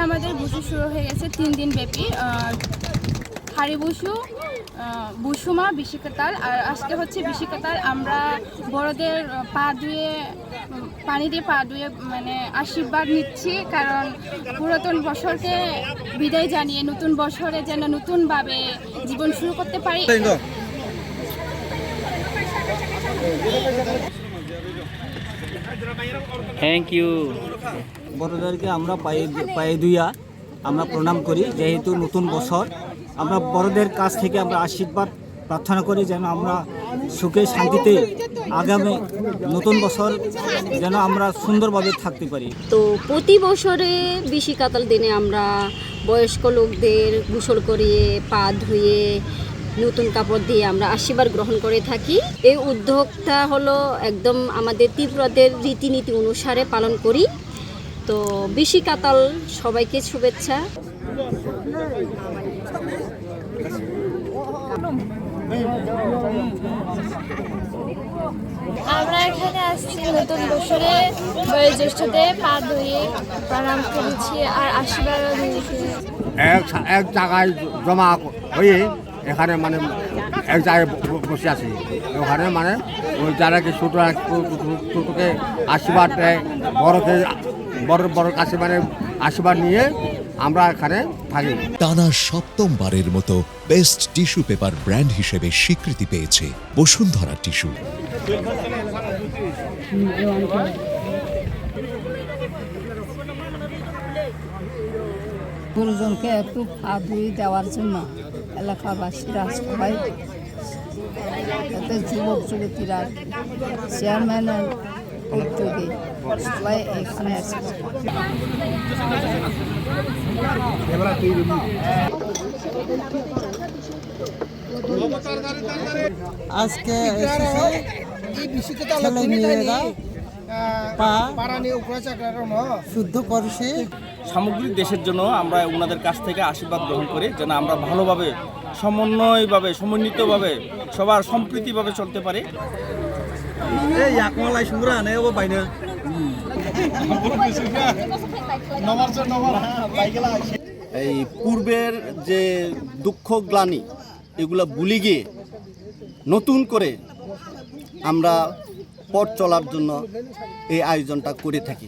আমাদের বসু শুরু হয়ে গেছে 3 দিন ব্যাপী। হাড়ি বসু, বসুমা, বিশিকাতাল, আর আজকে হচ্ছে বিশিকাতাল। আমরা বড়দের পা ধুয়ে, পানি দিয়ে পা ধুয়ে মানে আশীর্বাদ নিচ্ছি, কারণ পুরাতন বছরকে বিদায় জানিয়ে নতুন বছরে যেন নতুনভাবে জীবন শুরু করতে পারি। Thank you. বড়দেরকে আমরা পায়ে ধুইয়া আমরা প্রণাম করি, যেহেতু নতুন বছর। আমরা বড়দের কাছ থেকে আমরা আশীর্বাদ প্রার্থনা করি যেন আমরা সুখে শান্তিতে আগামী নতুন বছর যেন আমরা সুন্দরভাবে থাকতে পারি। তো প্রতি বছরে বিশিকাতাল দিনে আমরা বয়স্ক লোকদের গোসল করিয়ে, পা ধুয়ে, নতুন কাপড় দিয়ে আমরা আশীর্বাদ গ্রহণ করে থাকি। এই উদ্যোগটা হলো একদম আমাদের ত্রিপুরাদের রীতিনীতি অনুসারে পালন করি। তো বিশিকাতাল সবাইকে শুভেচ্ছা। আমরা এখানে আসছি নতুন বছরে বয়োজ্যেষ্ঠদের পা ধুয়ে প্রণাম করেছি আর আশীর্বাদ নিয়েছি। এক জায়গায় জমা হয়ে এখানে মানে এক জায়গায় বসে আছি। ওখানে মানে ওই যারাকে ছোটোকে আশীর্বাদ দেয়, বড় কাছে মানে আশীর্বাদ নিয়ে আমরা এখানে থাকি। টানা ৭ম-বারের মতো বেস্ট টিস্যু পেপার ব্র্যান্ড হিসেবে স্বীকৃতি পেয়েছে বসুন্ধরা টিস্যু। গুরুজনকে একটু পা ধুয়ে দেওয়ার জন্য এলাকাবাসীরা সবাই, যুবক যুবতীরা, চেয়ারম্যানের উদ্যোগে সবাই এখানে এসেছে। আজকে ছেলে মেয়েরা পা শুদ্ধ করছে। সামগ্রিক দেশের জন্য আমরা ওনাদের কাছ থেকে আশীর্বাদ গ্রহণ করি যেন আমরা ভালোভাবে, সমন্বয়ভাবে, সমন্বিতভাবে, সবার সম্প্রীতিভাবে চলতে পারি। এই পূর্বের যে দুঃখ গ্লানি এগুলো ভুলে গিয়ে নতুন করে আমরা পথ চলার জন্য এই আয়োজনটা করে থাকি।